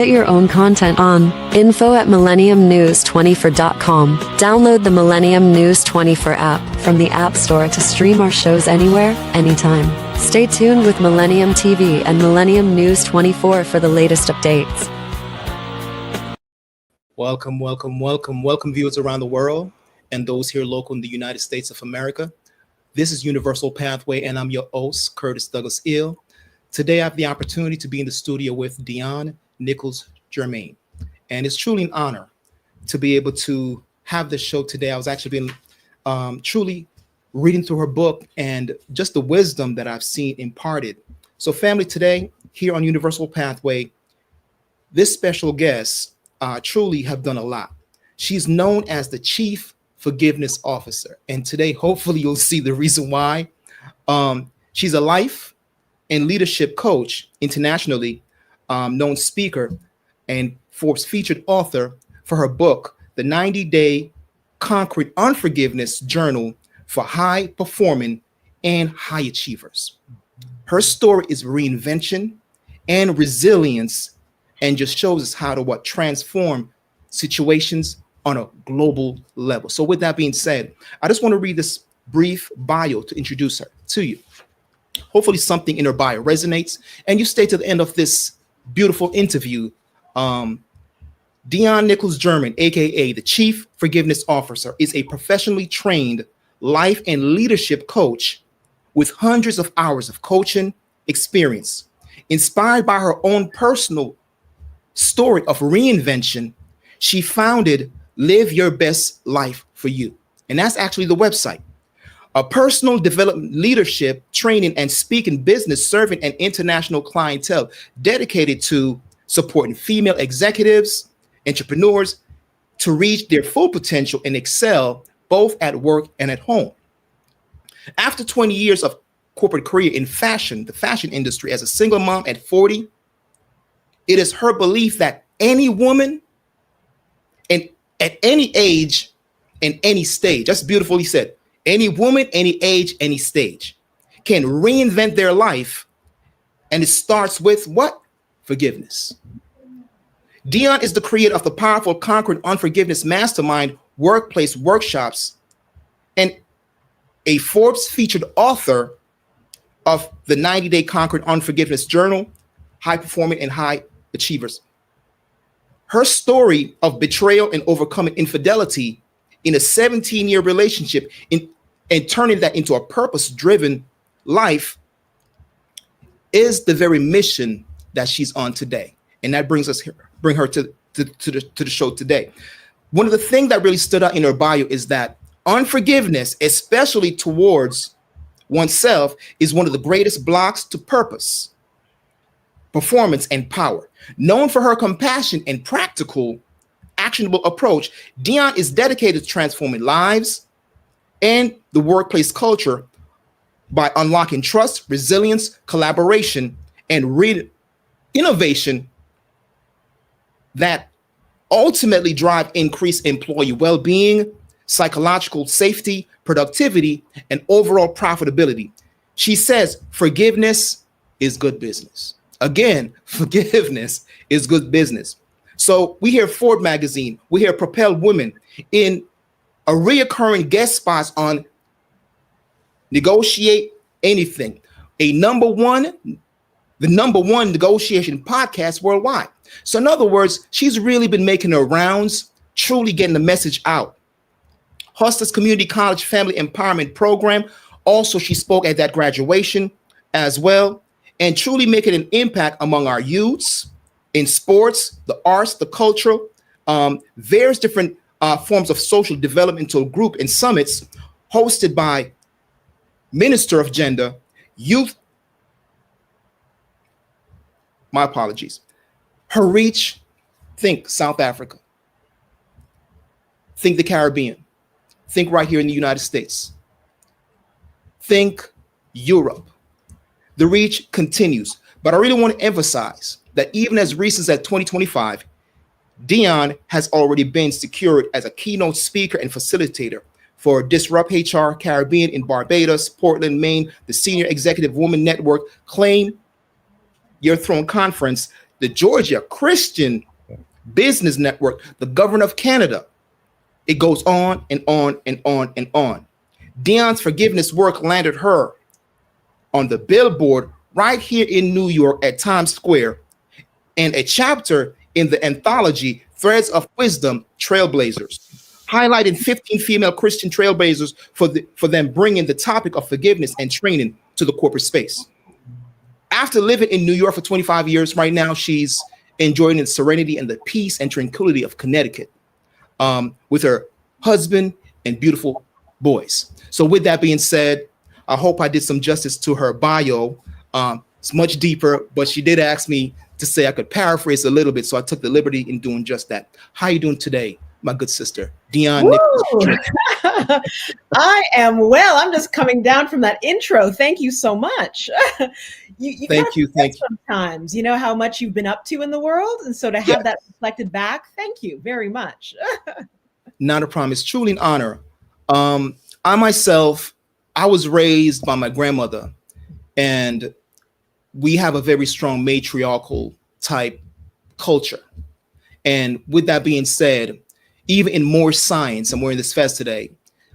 Get your own content on info@millenniumnews24.com. Download the Millennium News 24 app from the App Store to stream our shows anywhere, anytime. Stay tuned with Millennium TV and Millennium News 24 for the latest updates. Welcome, viewers around the world and those here local in the United States of America. This is Universal Pathway, and I'm your host, Curtis Douglas Ill. Today, I have the opportunity to be in the studio with Dionne Nicholls-Germain, and it's truly an honor to be able to have this show today. I was actually been truly reading through her book and just the wisdom that I've seen imparted. So, family, today here on Universal Pathway, this special guest truly have done a lot. She's known as the Chief Forgiveness Officer, and today, hopefully, you'll see the reason why. She's a life and leadership coach, internationally known speaker, and Forbes featured author for her book, The 90-Day Conquering Unforgiveness Journal for High Performing and High Achievers. Her story is reinvention and resilience, and just shows us how to transform situations on a global level. So with that being said, I just want to read this brief bio to introduce her to you. Hopefully something in her bio resonates, and you stay to the end of this beautiful interview. Dionne Nicholls-Germain, aka the Chief Forgiveness Officer, is a professionally trained life and leadership coach with hundreds of hours of coaching experience. Inspired by her own personal story of reinvention, she founded Live Your Best Life for You. And that's actually the website. A personal development, leadership, training, and speaking business serving an international clientele dedicated to supporting female executives, entrepreneurs to reach their full potential and excel both at work and at home. After 20 years of corporate career in fashion, the fashion industry, as a single mom at 40, it is her belief that any woman and at any age and any stage, that's beautifully said, any woman, any age, any stage, can reinvent their life. And it starts with what? Forgiveness. Dionne is the creator of the powerful Conquering Unforgiveness Mastermind workplace workshops and a Forbes featured author of the 90-Day Conquering Unforgiveness Journal, High Performing and High Achievers. Her story of betrayal and overcoming infidelity in a 17-year relationship and turning that into a purpose-driven life is the very mission that she's on today. And that brings her to the show today. One of the things that really stood out in her bio is that unforgiveness, especially towards oneself, is one of the greatest blocks to purpose, performance, and power. Known for her compassion and practical, actionable approach, Dionne is dedicated to transforming lives and the workplace culture by unlocking trust, resilience, collaboration, and innovation that ultimately drive increased employee well-being, psychological safety, productivity, and overall profitability. She says forgiveness is good business. Again, forgiveness is good business. So we hear Ford magazine, we hear Propel Women in a reoccurring guest spots on Negotiate Anything, the number one negotiation podcast worldwide. So in other words, she's really been making her rounds, truly getting the message out. Hustlers Community College Family Empowerment Program. Also, she spoke at that graduation as well, and truly making an impact among our youths in sports, the arts, the cultural, various different forms of social developmental group and summits hosted by Minister of Gender, Youth. My apologies. Her reach, think South Africa, think the Caribbean, think right here in the United States, think Europe. The reach continues, but I really want to emphasize that even as recent as 2025, Dionne has already been secured as a keynote speaker and facilitator for Disrupt HR Caribbean in Barbados, Portland, Maine, the Senior Executive Women Network Claim Your Throne Conference, the Georgia Christian Business Network, the governor of Canada. It goes on and on and on and on. Dionne's forgiveness work landed her on the billboard right here in New York at Times Square, and a chapter in the anthology Threads of Wisdom Trailblazers, highlighting 15 female Christian trailblazers for them bringing the topic of forgiveness and training to the corporate space. After living in New York for 25 years, right now she's enjoying the serenity and the peace and tranquility of Connecticut, with her husband and beautiful boys. So with that being said, I hope I did some justice to her bio. It's much deeper, but she did ask me to say I could paraphrase a little bit, so I took the liberty in doing just that. How are you doing today, my good sister, Dionne Nicholls? I am well. I'm just coming down from that intro. Thank you so much. Thank you. Sometimes, you know how much you've been up to in the world, and so to have that reflected back, thank you very much. Not a problem. It's truly an honor. I myself, I was raised by my grandmother, and we have a very strong matriarchal type culture. And with that being said, even in more science, and we're in this fest today,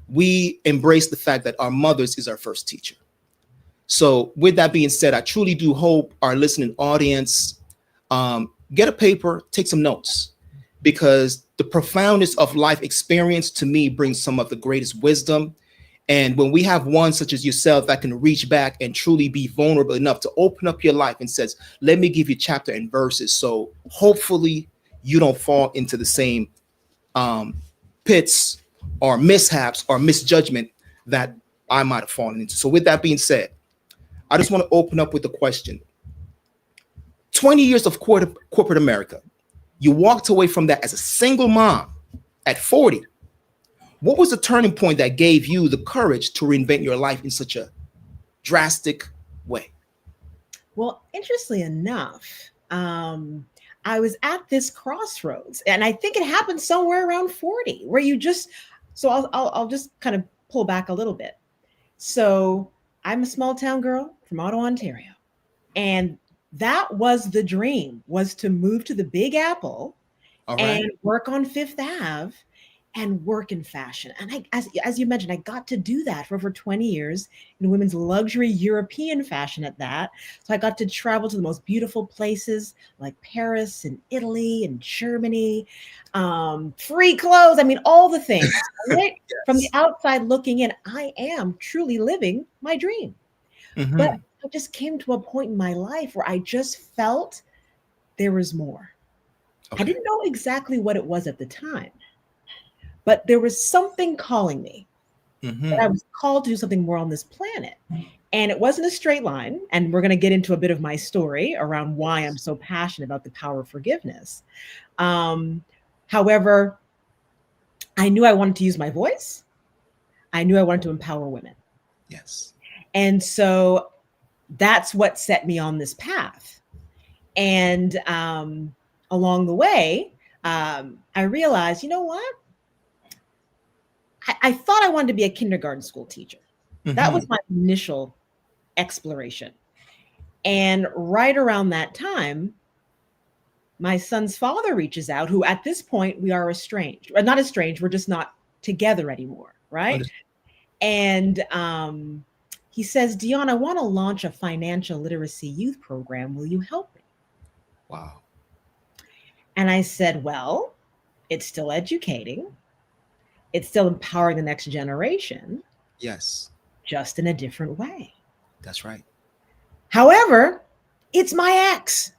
we embrace the fact that our mothers is our first teacher. So with that being said, I truly do hope our listening audience get a paper, take some notes, because the profoundness of life experience to me brings some of the greatest wisdom. And when we have one such as yourself that can reach back and truly be vulnerable enough to open up your life and says, let me give you chapter and verses. So hopefully you don't fall into the same pits or mishaps or misjudgment that I might have fallen into. So with that being said, I just want to open up with a question. 20 years of corporate America, you walked away from that as a single mom at 40. What was the turning point that gave you the courage to reinvent your life in such a drastic way? Well, interestingly enough, I was at this crossroads, and I think it happened somewhere around 40, where you just, so I'll just kind of pull back a little bit. So I'm a small town girl from Ottawa, Ontario. And that was the dream, was to move to the Big Apple and work on Fifth Ave and work in fashion. And as you mentioned, I got to do that for over 20 years in women's luxury European fashion at that. So I got to travel to the most beautiful places like Paris and Italy and Germany, free clothes. I mean, all the things, right? Yes. From the outside looking in, I am truly living my dream. Mm-hmm. But I just came to a point in my life where I just felt there was more. Okay. I didn't know exactly what it was at the time, but there was something calling me. Mm-hmm. That I was called to do something more on this planet. And it wasn't a straight line. And we're going to get into a bit of my story around why I'm so passionate about the power of forgiveness. However, I knew I wanted to use my voice. I knew I wanted to empower women. Yes. And so that's what set me on this path. And along the way, I realized, you know what? I thought I wanted to be a kindergarten school teacher. Mm-hmm. That was my initial exploration. And right around that time, my son's father reaches out, who at this point we are estranged. Or not estranged, we're just not together anymore, right? And he says, Dionne, I want to launch a financial literacy youth program. Will you help me? Wow. And I said, well, it's still educating. It's still empowering the next generation. Yes. Just in a different way. That's right. However, it's my ex.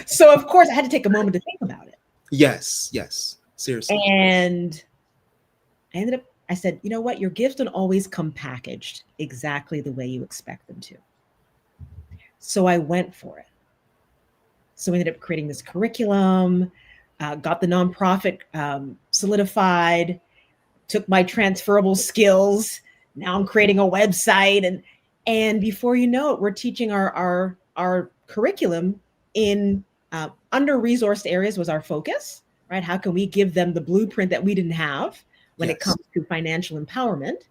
So of course I had to take a moment to think about it. Yes. Seriously. And I said, you know what? Your gifts don't always come packaged exactly the way you expect them to. So I went for it. So we ended up creating this curriculum, got the nonprofit solidified, took my transferable skills. Now I'm creating a website, and before you know it, we're teaching our curriculum in under-resourced areas was our focus, right? How can we give them the blueprint that we didn't have when it comes to financial empowerment,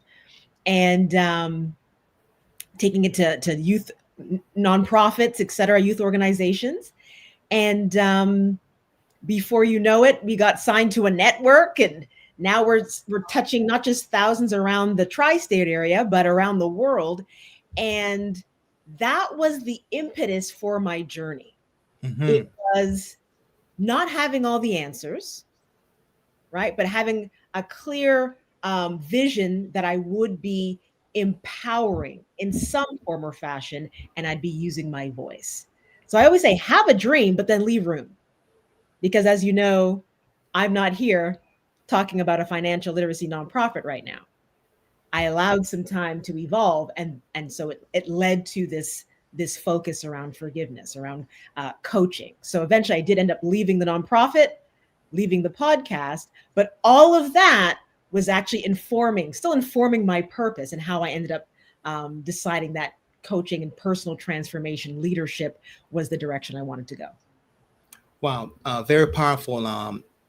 and taking it to youth nonprofits, et cetera, youth organizations. And before you know it, we got signed to a network, and now we're touching not just thousands around the tri-state area, but around the world. And that was the impetus for my journey. It was not having all the answers, right? But having a clear vision that I would be empowering in some form or fashion, and I'd be using my voice. So I always say, have a dream, but then leave room. Because as you know, I'm not here talking about a financial literacy nonprofit right now. I allowed some time to evolve, and so it led to this focus around forgiveness, around coaching. So eventually I did end up leaving the nonprofit, leaving the podcast, but all of that was actually still informing my purpose and how I ended up deciding that coaching and personal transformation leadership was the direction I wanted to go. Wow, very powerful.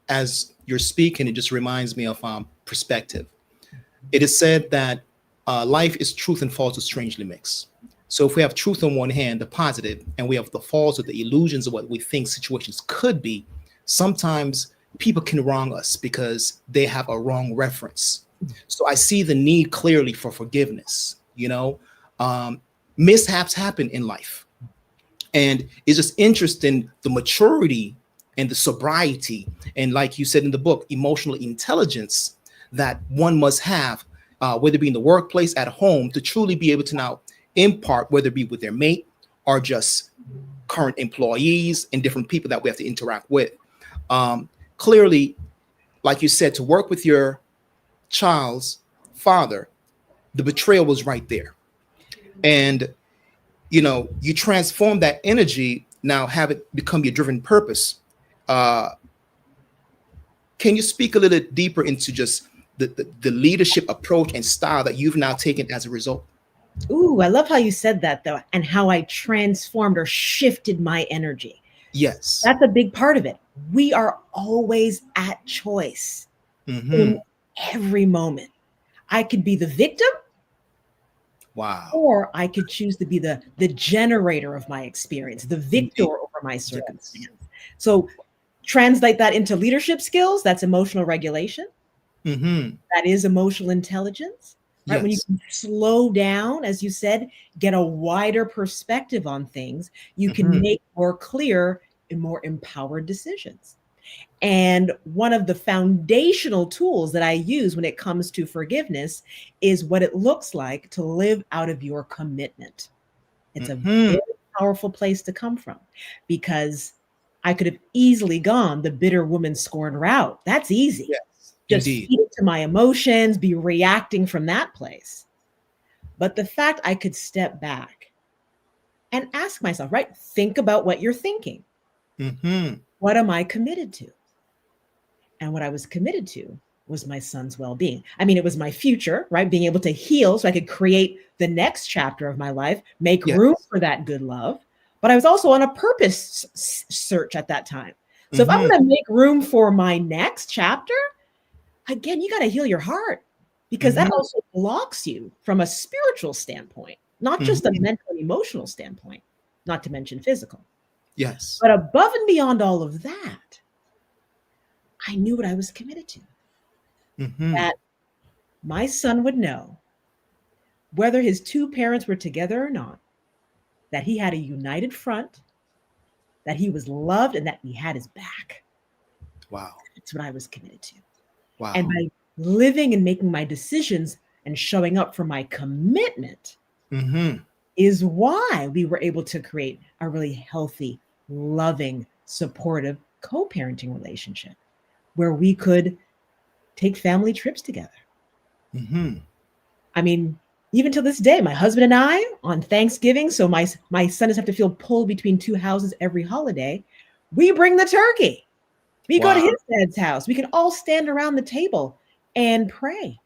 As you're speaking, it just reminds me of perspective. It is said that life is truth and falsehood strangely mixed. So if we have truth on one hand, the positive, and we have the false or the illusions of what we think situations could be, sometimes people can wrong us because they have a wrong reference. So I see the need clearly for forgiveness. Mishaps happen in life. And it's just interesting, the maturity and the sobriety, and like you said in the book, emotional intelligence that one must have, whether it be in the workplace, at home, to truly be able to now impart, whether it be with their mate or just current employees and different people that we have to interact with. Clearly, like you said, to work with your child's father, the betrayal was right there. And, you transform that energy, now have it become your driven purpose. Can you speak a little deeper into just the leadership approach and style that you've now taken as a result? Ooh, I love how you said that, though, and how I transformed or shifted my energy. Yes. That's a big part of it. We are always at choice in every moment. I could be the victim. Wow. Or I could choose to be the generator of my experience, the victor over my circumstance. Yes. So translate that into leadership skills. That's emotional regulation. That is emotional intelligence. Right? Yes. When you can slow down, as you said, get a wider perspective on things, you can make more clear and more empowered decisions. And one of the foundational tools that I use when it comes to forgiveness is what it looks like to live out of your commitment. It's a very powerful place to come from, because I could have easily gone the bitter woman scorned route. That's easy. Yes. Just feed it to my emotions, be reacting from that place. But the fact I could step back and ask myself, right? Think about what you're thinking. What am I committed to? And what I was committed to was my son's well-being. I mean, it was my future, right? Being able to heal so I could create the next chapter of my life, make room for that good love. But I was also on a purpose search at that time. So if I'm going to make room for my next chapter, again, you got to heal your heart, because that also blocks you from a spiritual standpoint, not just a mental and emotional standpoint, not to mention physical. Yes. But above and beyond all of that, I knew what I was committed to. That my son would know, whether his two parents were together or not, that he had a united front, that he was loved, and that he had his back. Wow. That's what I was committed to. Wow. And by living and making my decisions and showing up for my commitment is why we were able to create a really healthy, loving, supportive co-parenting relationship where we could take family trips together. I mean, even to this day, my husband and I on Thanksgiving, so my son doesn't have to feel pulled between two houses every holiday, we bring the turkey. We go to his dad's house. We can all stand around the table and pray.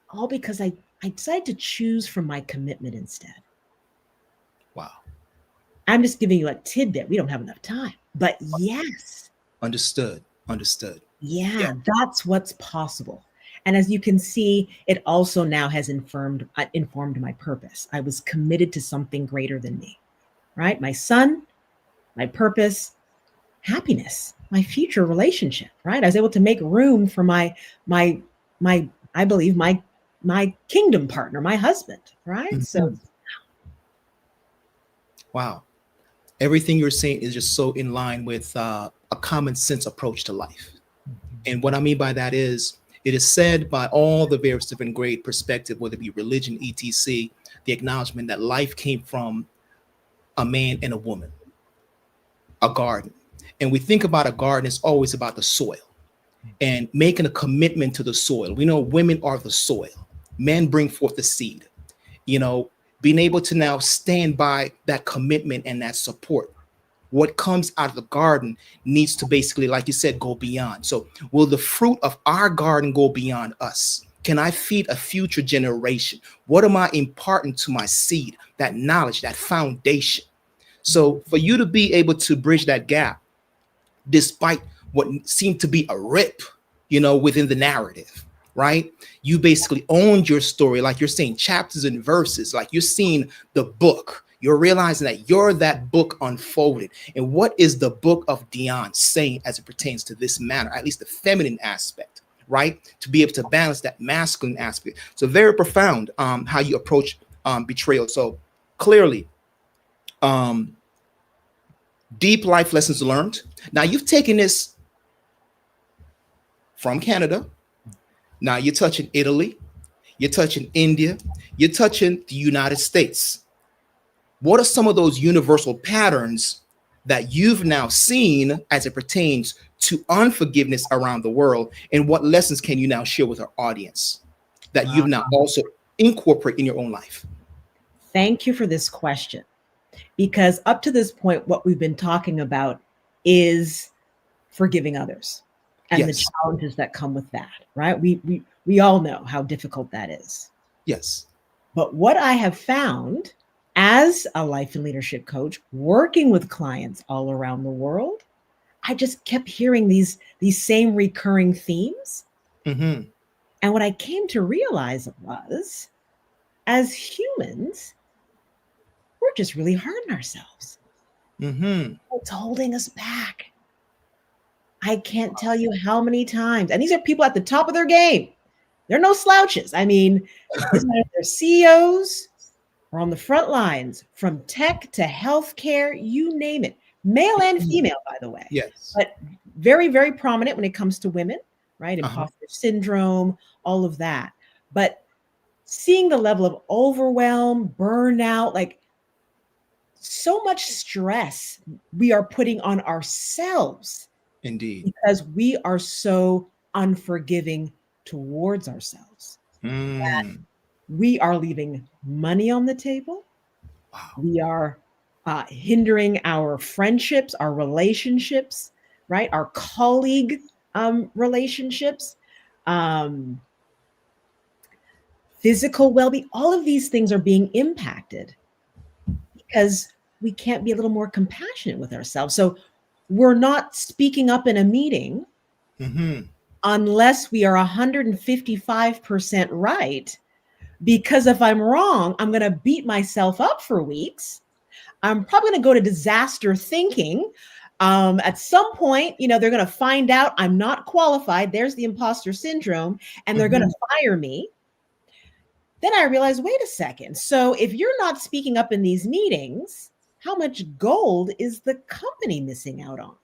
All because I decided to choose from my commitment instead. Wow. I'm just giving you a tidbit. We don't have enough time. But yes. Understood. Yeah, that's what's possible. And as you can see, it also now has informed my purpose. I was committed to something greater than me, right? My son, my purpose, happiness, my future relationship, right? I was able to make room for my I believe my kingdom partner, my husband, right? So Wow. Everything you're saying is just so in line with a common sense approach to life. And what I mean by that is, it is said by all the various different great perspective, whether it be religion, etc., the acknowledgement that life came from a man and a woman, a garden. And we think about a garden, it's always about the soil and making a commitment to the soil. We know women are the soil, men bring forth the seed. You know, being able to now stand by that commitment and that support. What comes out of the garden needs to basically, like you said, go beyond. So will the fruit of our garden go beyond us? Can I feed a future generation? What am I imparting to my seed? That knowledge, that foundation. So for you to be able to bridge that gap, despite what seemed to be a rip, within the narrative, right? You basically owned your story, like you're saying, chapters and verses, like you're seeing the book. You're realizing that you're that book unfolded. And what is the book of Dionne saying as it pertains to this matter, at least the feminine aspect, right? To be able to balance that masculine aspect. So very profound how you approach betrayal. So clearly, deep life lessons learned. Now you've taken this from Canada. Now you're touching Italy, you're touching India, you're touching the United States. What are some of those universal patterns that you've now seen as it pertains to unforgiveness around the world? And what lessons can you now share with our audience that you've now also incorporate in your own life? Thank you for this question, because up to this point, what we've been talking about is forgiving others and the challenges that come with that, right? We all know how difficult that is. Yes. But what I have found as a life and leadership coach, working with clients all around the world, I just kept hearing these same recurring themes. Mm-hmm. And what I came to realize was, as humans, we're just really hard on ourselves. Mm-hmm. It's holding us back. I can't tell you how many times, and these are people at the top of their game. They're no slouches. I mean, they're CEOs or on the front lines, from tech to healthcare, you name it. Male and female, by the way. Yes. But very, very prominent when it comes to women, right? Imposter syndrome, all of that. But seeing the level of overwhelm, burnout, like so much stress we are putting on ourselves. Indeed. Because we are so unforgiving towards ourselves. That we are leaving money on the table. Wow. We are hindering our friendships, our relationships, right? Our colleague relationships, physical well-being. All of these things are being impacted because we can't be a little more compassionate with ourselves. So we're not speaking up in a meeting unless we are 155% right. Because if I'm wrong, I'm going to beat myself up for weeks. I'm probably going to go to disaster thinking. At some point, they're going to find out I'm not qualified. There's the imposter syndrome, and they're going to fire me. Then I realized, wait a second. So if you're not speaking up in these meetings, how much gold is the company missing out on?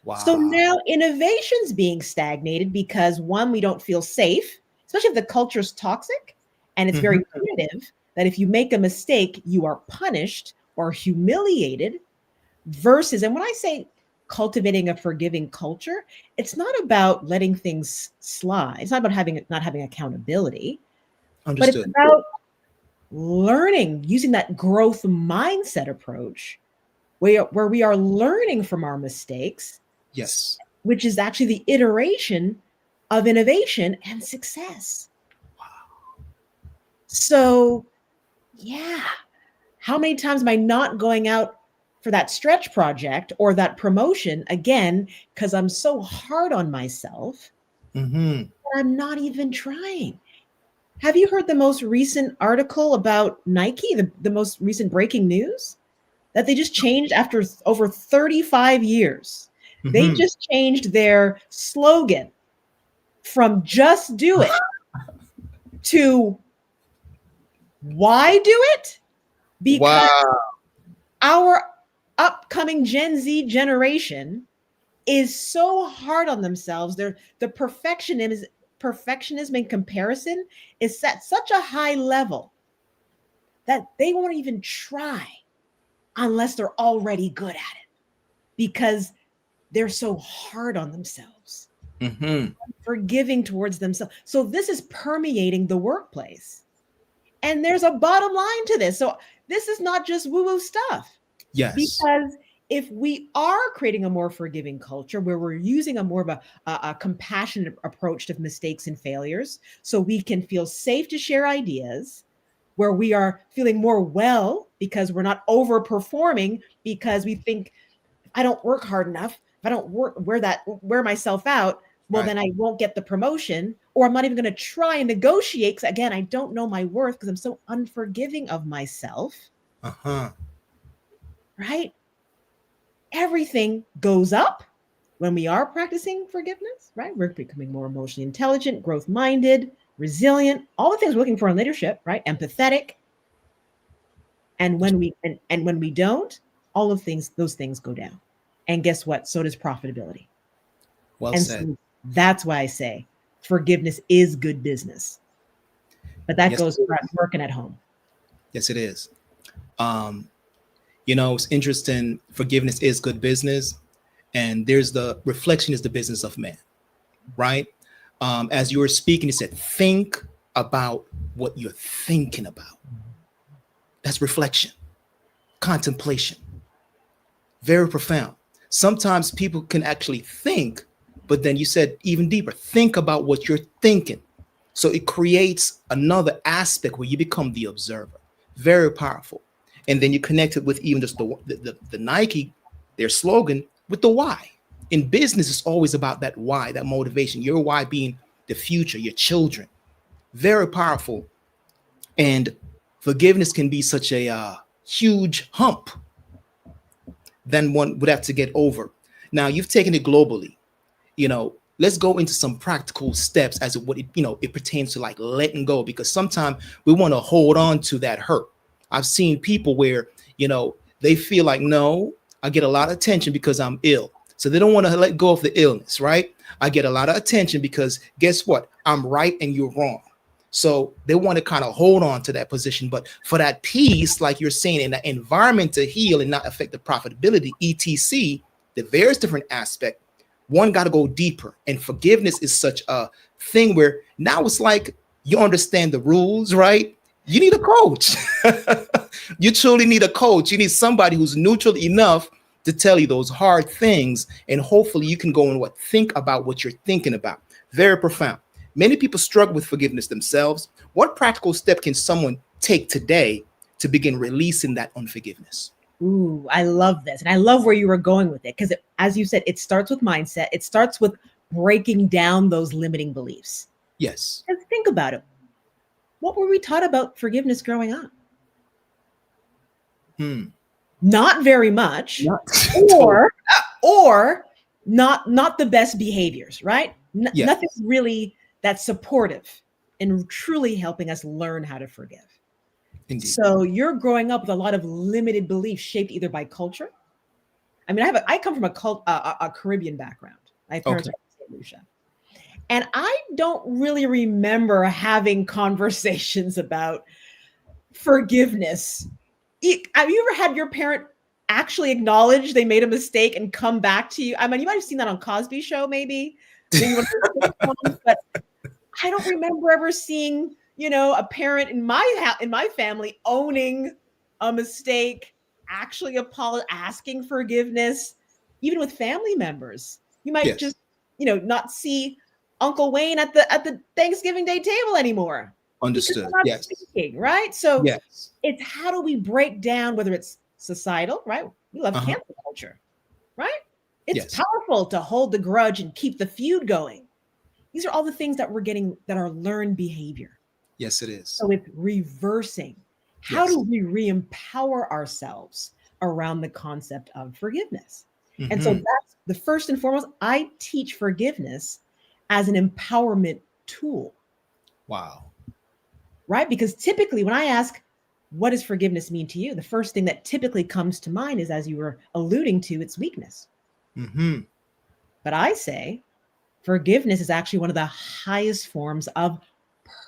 Wow. So now innovation's being stagnated because, one, we don't feel safe, especially if the culture's toxic and it's very punitive, that if you make a mistake, you are punished or humiliated versus, and when I say cultivating a forgiving culture, it's not about letting things slide. It's not about not having accountability. Understood. But it's about learning, using that growth mindset approach where we are learning from our mistakes. Yes. Which is actually the iteration of innovation and success. Wow. So, yeah. How many times am I not going out for that stretch project or that promotion again, because I'm so hard on myself But I'm not even trying. Have you heard the most recent article about Nike, the most recent breaking news? That they just changed after over 35 years. They just changed their slogan from just do it to why do it? Because our upcoming Gen Z generation is so hard on themselves. The perfectionism and comparison is at such a high level that they won't even try unless they're already good at it because they're so hard on themselves, forgiving towards themselves. So this is permeating the workplace. And there's a bottom line to this. So this is not just woo-woo stuff. Yes. Because if we are creating a more forgiving culture where we're using a more of a compassionate approach to mistakes and failures, so we can feel safe to share ideas, where we are feeling more well because we're not overperforming because we think if I don't work hard enough, if I don't wear myself out, well, then I won't get the promotion, or I'm not even going to try and negotiate because, again, I don't know my worth because I'm so unforgiving of myself. Right? Everything goes up when we are practicing forgiveness, right? We're becoming more emotionally intelligent, growth-minded, resilient, all the things we're looking for in leadership, right? Empathetic. And when we don't, all of those things go down. And guess what? So does profitability. Well said. So that's why I say forgiveness is good business. But that goes for working at home. Yes, it is. It's interesting. Forgiveness is good business. And there's the reflection is the business of man, right? As you were speaking, you said, think about what you're thinking about. That's reflection, contemplation, very profound. Sometimes people can actually think, but then you said even deeper, think about what you're thinking. So it creates another aspect where you become the observer. Very powerful. And then you connect it with even just the Nike, their slogan, with the why. In business, it's always about that why, that motivation. Your why being the future, your children. Very powerful. And forgiveness can be such a huge hump than one would have to get over. Now, you've taken it globally. Let's go into some practical steps as it pertains to like letting go, because sometimes we want to hold on to that hurt. I've seen people where, they feel like, no, I get a lot of attention because I'm ill. So they don't want to let go of the illness, right? I get a lot of attention because guess what? I'm right and you're wrong. So they want to kind of hold on to that position. But for that peace, like you're saying, in the environment to heal and not affect the profitability, etc., the various different aspect, one got to go deeper. And forgiveness is such a thing where now it's like you understand the rules, right? You need a coach. You truly need a coach. You need somebody who's neutral enough to tell you those hard things. And hopefully you can go and think about what you're thinking about. Very profound. Many people struggle with forgiveness themselves. What practical step can someone take today to begin releasing that unforgiveness? Ooh, I love this. And I love where you were going with it. Because as you said, it starts with mindset. It starts with breaking down those limiting beliefs. Yes. And think about it. What were we taught about forgiveness growing up? Not very much. Or not the best behaviors, right? Yes. Nothing really that's supportive and truly helping us learn how to forgive. Indeed. So you're growing up with a lot of limited beliefs shaped either by culture. I mean, I come from a Caribbean background. My parents are from St. Lucia. And I don't really remember having conversations about forgiveness. Have you ever had your parent actually acknowledge they made a mistake and come back to you? I mean, you might have seen that on Cosby Show, maybe but I don't remember ever seeing, a parent in my family owning a mistake, actually asking forgiveness, even with family members. You might just, not see Uncle Wayne at the Thanksgiving Day table anymore. Understood. Yes. Speaking, right? So it's how do we break down, whether it's societal, right? We love cancel culture, right? It's powerful to hold the grudge and keep the feud going. These are all the things that we're getting that are learned behavior. Yes, it is. So it's reversing. How Yes. do we re-empower ourselves around the concept of forgiveness? And so that's the first and foremost, I teach forgiveness as an empowerment tool. Wow. Right? Because typically when I ask, what does forgiveness mean to you? The first thing that typically comes to mind is, as you were alluding to, it's weakness. But I say forgiveness is actually one of the highest forms of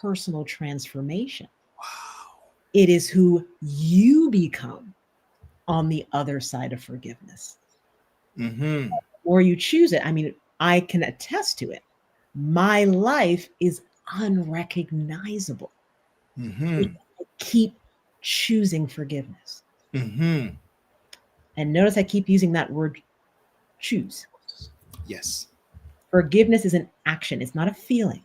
personal transformation. Wow. It is who you become on the other side of forgiveness. Or you choose it. I mean, I can attest to it. My life is unrecognizable. I keep choosing forgiveness. And notice I keep using that word choose. Yes. Forgiveness is an action. It's not a feeling.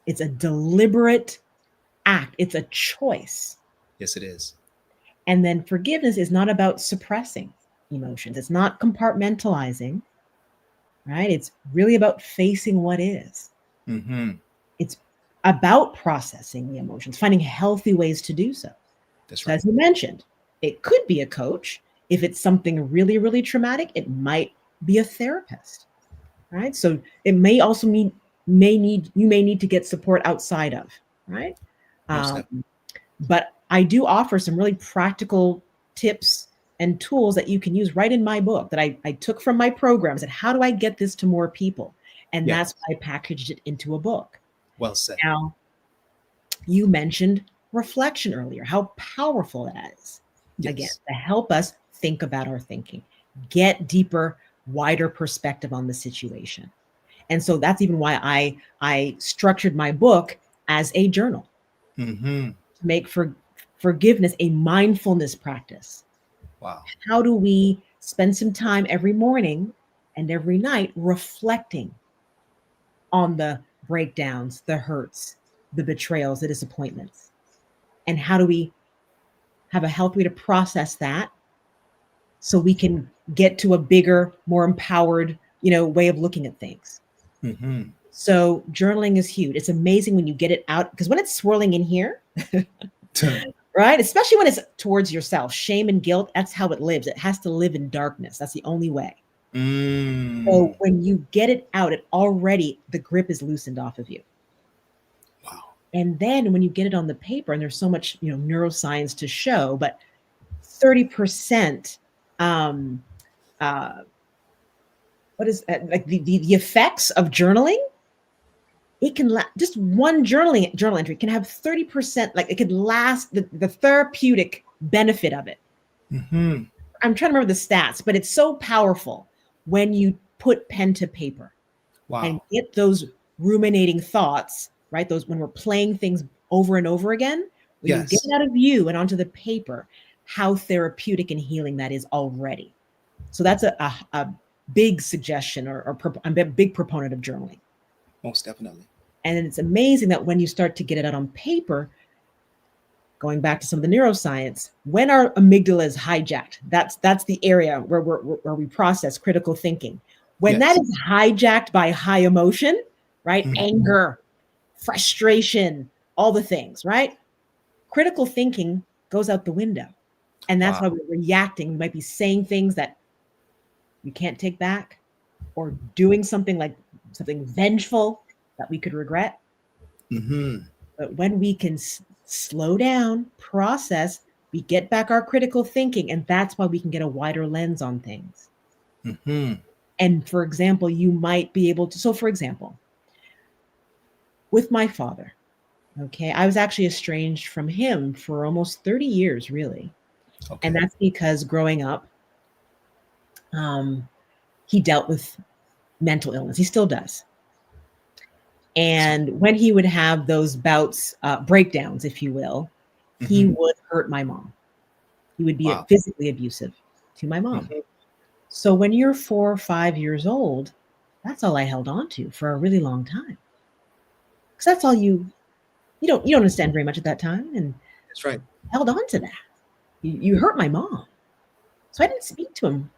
It's a deliberate act. It's a choice. Yes, it is. And then forgiveness is not about suppressing emotions. It's not compartmentalizing, right? It's really about facing what is. It's about processing the emotions, finding healthy ways to do so. That's So right. as you mentioned, it could be a coach. If it's something really, really traumatic, it might be a therapist, right? So it may also mean you may need to get support outside of, right? But I do offer some really practical tips and tools that you can use right in my book that I took from my programs. And how do I get this to more people? And Yes. that's why I packaged it into a book. Well said. Now, you mentioned reflection earlier, how powerful that is. Yes. Again, to help us think about our thinking, get deeper, wider perspective on the situation. And so that's even why I structured my book as a journal to make forgiveness a mindfulness practice. Wow. How do we spend some time every morning and every night reflecting on the breakdowns, the hurts, the betrayals, the disappointments? And how do we have a healthy way to process that so we can get to a bigger, more empowered, way of looking at things? So journaling is huge. It's amazing when you get it out, because when it's swirling in here, right? Especially when it's towards yourself, shame and guilt, that's how it lives. It has to live in darkness. That's the only way. So when you get it out, the grip is loosened off of you. Wow. And then when you get it on the paper, and there's so much, neuroscience to show, but 30%, what is like the effects of journaling? It can just one journal entry can have 30%, like it could last the therapeutic benefit of it. I'm trying to remember the stats, but it's so powerful when you put pen to paper. Wow. And get those ruminating thoughts, right? Those when we're playing things over and over again, when you get it out of you and onto the paper, how therapeutic and healing that is already. So that's a big suggestion, or I'm a big proponent of journaling. Most definitely. And it's amazing that when you start to get it out on paper, going back to some of the neuroscience, when our amygdala is hijacked, that's the area where we process critical thinking. When that is hijacked by high emotion, right? Anger, frustration, all the things, right? Critical thinking goes out the window. And that's why we're reacting. We might be saying things that we can't take back, or doing something vengeful that we could regret. But when we can slow down, process, we get back our critical thinking, and that's why we can get a wider lens on things. And for example, you might be able to, so for example, with my father, okay, I was actually estranged from him for almost 30 years, really. Okay. And that's because growing up, he dealt with mental illness. He still does. And when he would have those bouts, breakdowns, if you will, he would hurt my mom. He would be physically abusive to my mom. So when you're 4 or 5 years old, that's all I held on to for a really long time. Because that's all you don't understand very much at that time. And that's right. Held on to that. You hurt my mom. So I didn't speak to him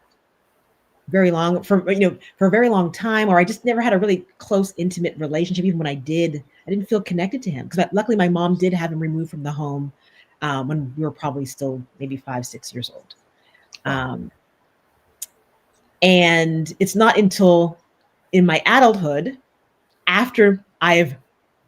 very long for a very long time, or I just never had a really close, intimate relationship. Even when I didn't feel connected to him because luckily my mom did have him removed from the home when we were probably still maybe 5-6 years old. And it's not until in my adulthood, after I've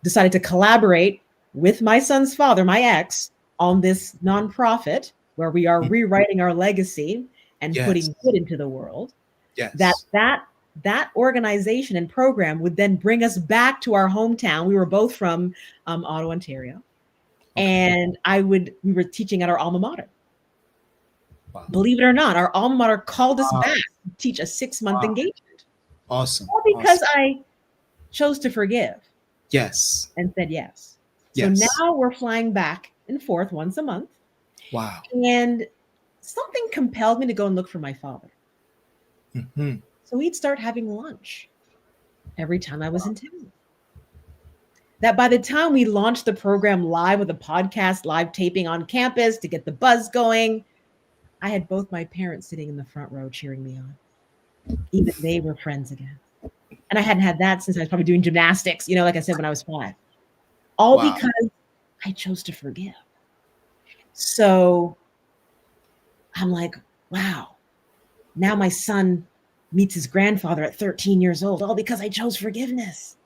decided to collaborate with my son's father, my ex, on this nonprofit where we are rewriting our legacy and putting good into the world, that organization and program would then bring us back to our hometown. We were both from Ottawa, Ontario, and we were teaching at our alma mater. Wow. Believe it or not, our alma mater called us back to teach a 6-month engagement. Awesome. All because I chose to forgive. Yes. And said yes. So now we're flying back and forth once a month. Wow. And something compelled me to go and look for my father. Mm-hmm. So we'd start having lunch every time I was in town. That by the time we launched the program live with a podcast, live taping on campus to get the buzz going, I had both my parents sitting in the front row cheering me on. Even they were friends again. And I hadn't had that since I was probably doing gymnastics, like I said, when I was 5. All because I chose to forgive. So I'm like, wow, now my son meets his grandfather at 13 years old, all because I chose forgiveness,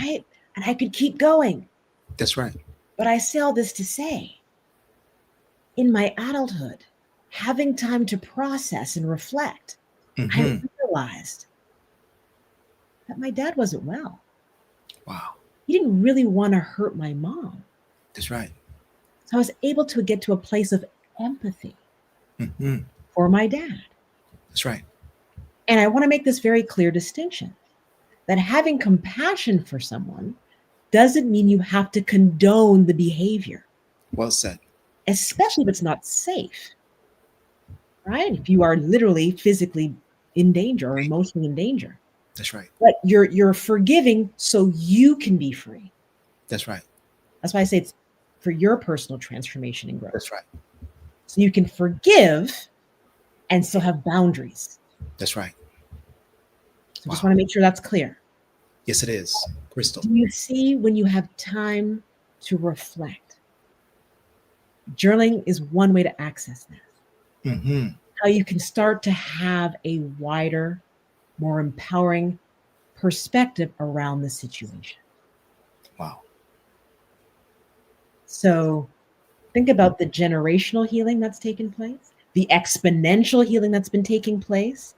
right? And I could keep going. That's right. But I say all this to say, in my adulthood, having time to process and reflect, I realized that my dad wasn't well. Wow. He didn't really want to hurt my mom. That's right. So I was able to get to a place of empathy for my dad. That's right. And I want to make this very clear distinction that having compassion for someone doesn't mean you have to condone the behavior. Well said. Especially if it's not safe, right? If you are literally physically in danger or emotionally in danger. That's right. But you're forgiving so you can be free. That's right. That's why I say it's for your personal transformation and growth. That's right. So you can forgive and still have boundaries. That's right. So just want to make sure that's clear. Yes, it is. Crystal. Do you see when you have time to reflect? Journaling is one way to access that. How you can start to have a wider, more empowering perspective around the situation. Wow. So think about the generational healing that's taken place, the exponential healing that's been taking place,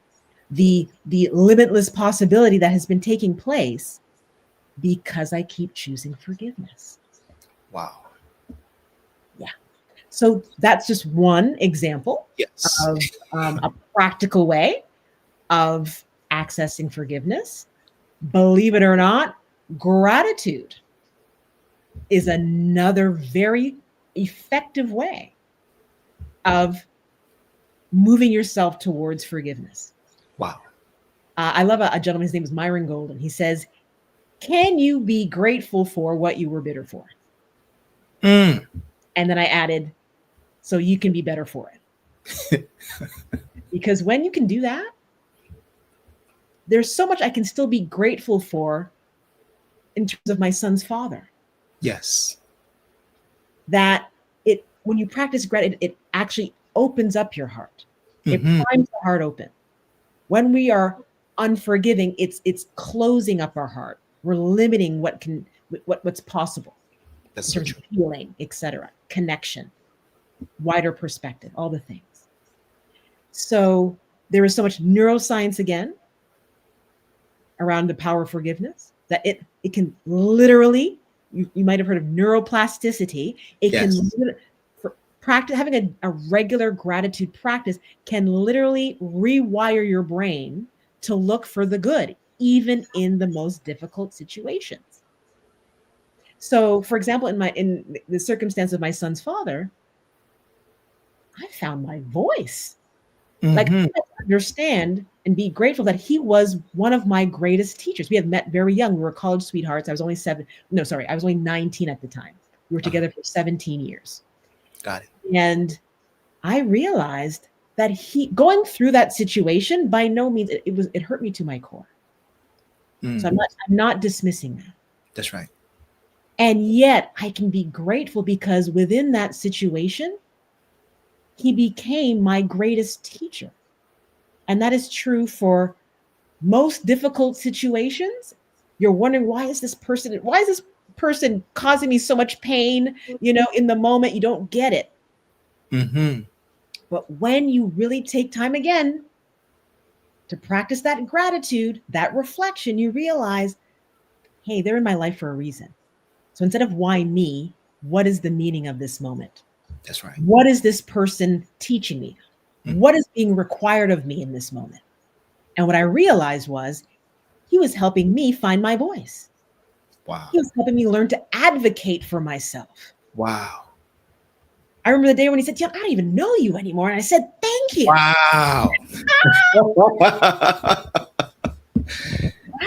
the limitless possibility that has been taking place because I keep choosing forgiveness. Wow. Yeah. So that's just one example of a practical way of accessing forgiveness. Believe it or not, gratitude is another very effective way of moving yourself towards forgiveness. Wow. I love a gentleman, his name is Myron Golden. He says, can you be grateful for what you were bitter for? And then I added, so you can be better for it. Because when you can do that, there's so much I can still be grateful for in terms of my son's father. Yes. That when you practice gratitude, it actually opens up your heart. It primes the heart open. When we are unforgiving, it's closing up our heart. We're limiting what's possible. That's in terms of healing, etc., connection, wider perspective, all the things. So there is so much neuroscience again around the power of forgiveness that it can literally, you might have heard of neuroplasticity. It can practice, having a regular gratitude practice can literally rewire your brain to look for the good, even in the most difficult situations. So, for example, in the circumstance of my son's father, I found my voice. Like, I understand and be grateful that he was one of my greatest teachers. We had met very young. We were college sweethearts. I was only 19 at the time. We were together for 17 years. Got it. And I realized that he going through that situation, by no means it hurt me to my core. So I'm not dismissing that. That's right. And yet I can be grateful because within that situation, he became my greatest teacher. And that is true for most difficult situations. You're wondering, why is this person causing me so much pain? In the moment, you don't get it. But when you really take time again to practice that gratitude, that reflection, you realize, hey, they're in my life for a reason. So instead of why me, what is the meaning of this moment? That's right. What is this person teaching me? What is being required of me in this moment? And what I realized was he was helping me find my voice. Wow. He was helping me learn to advocate for myself. Wow. I remember the day when he said, Dionne, I don't even know you anymore. And I said, thank you. Wow.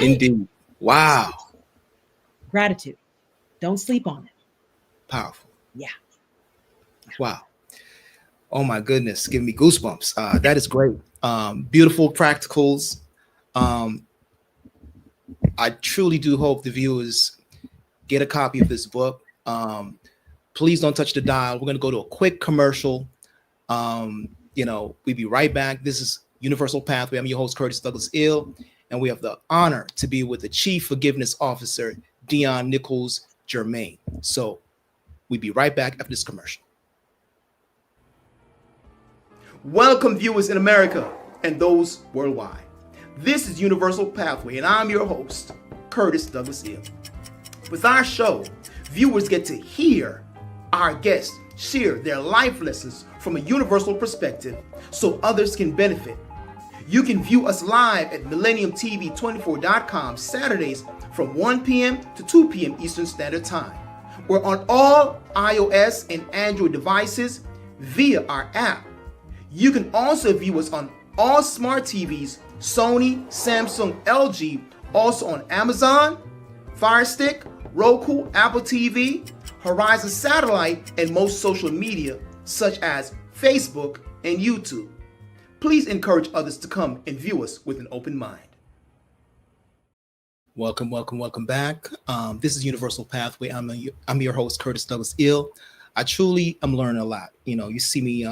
Indeed. Wow. Gratitude. Don't sleep on it. Powerful. Yeah. Wow. Oh my goodness. Giving me goosebumps. That is great. Beautiful practicals. I truly do hope the viewers get a copy of this book. Please don't touch the dial. We're going to go to a quick commercial. We'll be right back. This is Universal Pathway. I'm your host, Curtis Douglas Ill, and we have the honor to be with the Chief Forgiveness Officer, Dionne Nicholls-Germain. So we'll be right back after this commercial. Welcome, viewers in America and those worldwide. This is Universal Pathway, and I'm your host, Curtis Douglas Ill. With our show, viewers get to hear our guests share their life lessons from a universal perspective so others can benefit. You can view us live at MillenniumTV24.com Saturdays from 1 p.m. to 2 p.m. Eastern Standard Time. We're on all iOS and Android devices via our app. You can also view us on all smart TVs, Sony, Samsung, LG, also on Amazon, Fire Stick, Roku, Apple TV, Horizon Satellite, and most social media such as Facebook and YouTube. Please encourage others to come and view us with an open mind. Welcome back. This is Universal Pathway. I'm your host, Curtis Douglas Ill. I truly am learning a lot. You see me,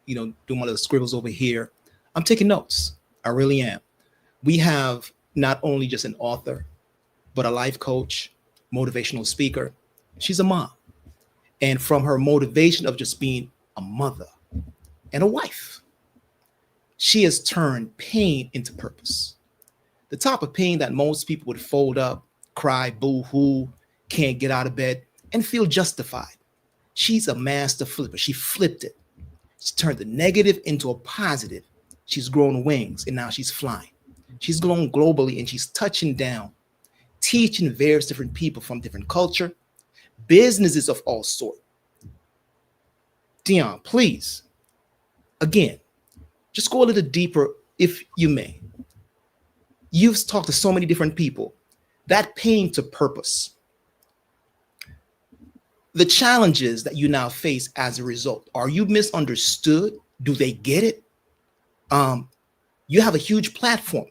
doing one of the scribbles over here. I'm taking notes. I really am. We have not only just an author, but a life coach, motivational speaker. She's a mom. And from her motivation of just being a mother and a wife, she has turned pain into purpose. The type of pain that most people would fold up, cry, boo-hoo, can't get out of bed, and feel justified. She's a master flipper. She flipped it. She turned the negative into a positive. She's grown wings, and now she's flying. She's grown globally, and she's touching down, teaching various different people from different culture, businesses of all sorts. Dionne, please, again, just go a little deeper if you may. You've talked to so many different people. That pain to purpose. The challenges that you now face as a result. Are you misunderstood? Do they get it? You have a huge platform.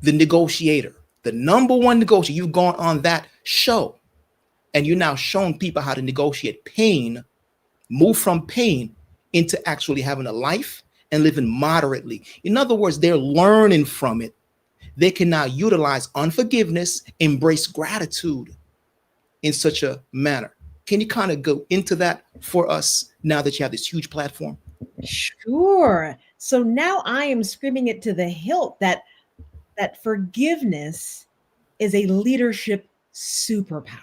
The Negotiator, the number one negotiator. You've gone on that show and you're now showing people how to negotiate pain, move from pain into actually having a life and living moderately. In other words, they're learning from it. They can now utilize unforgiveness, embrace gratitude in such a manner. Can you kind of go into that for us now that you have this huge platform? Sure. So now I am screaming it to the hilt that forgiveness is a leadership superpower.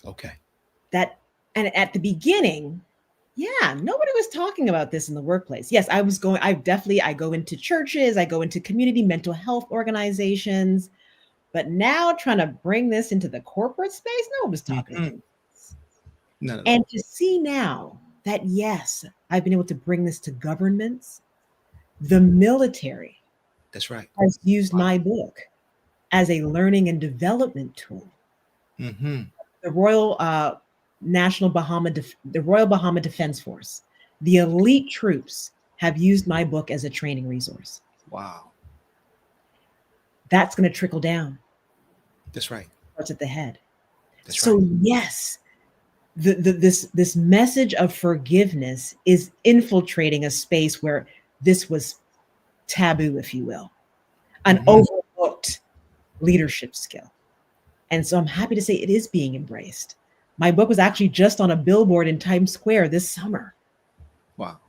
Okay. And at the beginning, nobody was talking about this in the workplace. Yes, I go into churches, I go into community mental health organizations, but now trying to bring this into the corporate space, no one was talking about this. No. And to see now that, yes, I've been able to bring this to governments, the military. That's right. Has used my book as a learning and development tool. Mm-hmm. The Royal Bahama Defense Force, the elite troops have used my book as a training resource. Wow. That's going to trickle down. That's right. Starts at the head. That's So right. yes, this message of forgiveness is infiltrating a space where this was taboo, if you will, an overlooked leadership skill. And so I'm happy to say it is being embraced. My book was actually just on a billboard in Times Square this summer. Wow.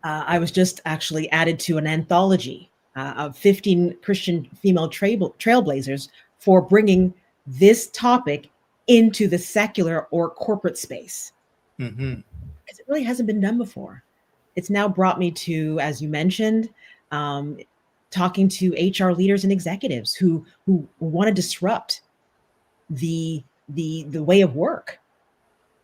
I was just actually added to an anthology of 15 Christian female trailblazers for bringing this topic into the secular or corporate space. Because it really hasn't been done before. It's now brought me to, as you mentioned, talking to HR leaders and executives who want to disrupt the way of work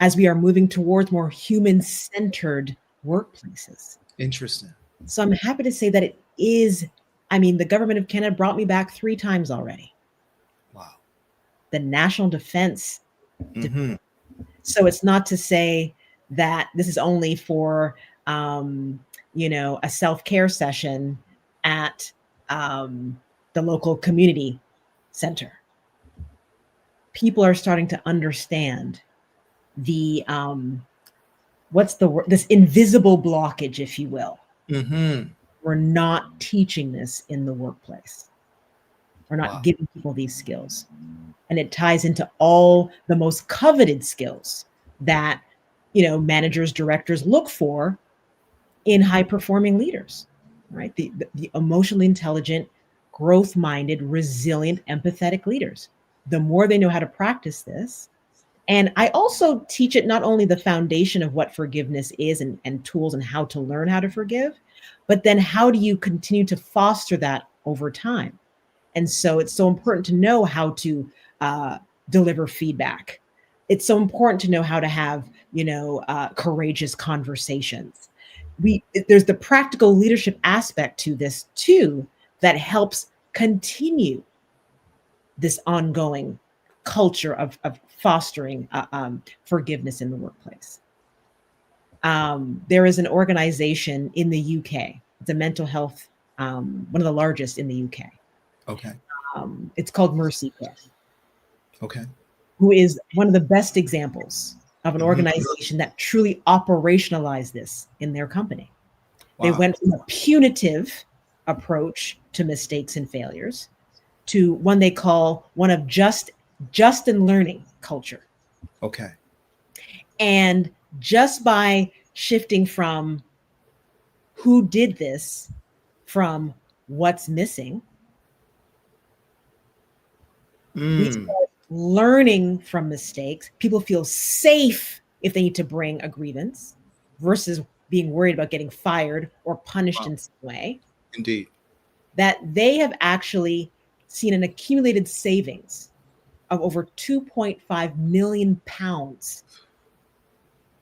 as we are moving towards more human-centered workplaces. Interesting. So I'm happy to say that it is, I mean, the government of Canada brought me back 3 times already. Wow. The National Defense. So it's not to say that this is only for, a self-care session at the local community center. People are starting to understand the this invisible blockage, if you will. We're not teaching this in the workplace. We're not giving people these skills. And it ties into all the most coveted skills that, managers, directors look for in high-performing leaders, right? The emotionally intelligent, growth-minded, resilient, empathetic leaders. The more they know how to practice this. And I also teach it not only the foundation of what forgiveness is and tools and how to learn how to forgive, but then how do you continue to foster that over time? And so it's so important to know how to deliver feedback. It's so important to know how to have, courageous conversations. There's the practical leadership aspect to this too, that helps continue this ongoing culture of fostering forgiveness in the workplace. There is an organization in the UK. It's a mental health, one of the largest in the UK. Okay. It's called Mercy Care. Okay. Who is one of the best examples of an organization that truly operationalized this in their company. Wow. They went from a punitive approach to mistakes and failures to one they call one of just and learning culture. Okay. And just by shifting from who did this from what's missing, we start learning from mistakes. People feel safe if they need to bring a grievance versus being worried about getting fired or punished in some way. Indeed. That they have actually seen an accumulated savings of over 2.5 million pounds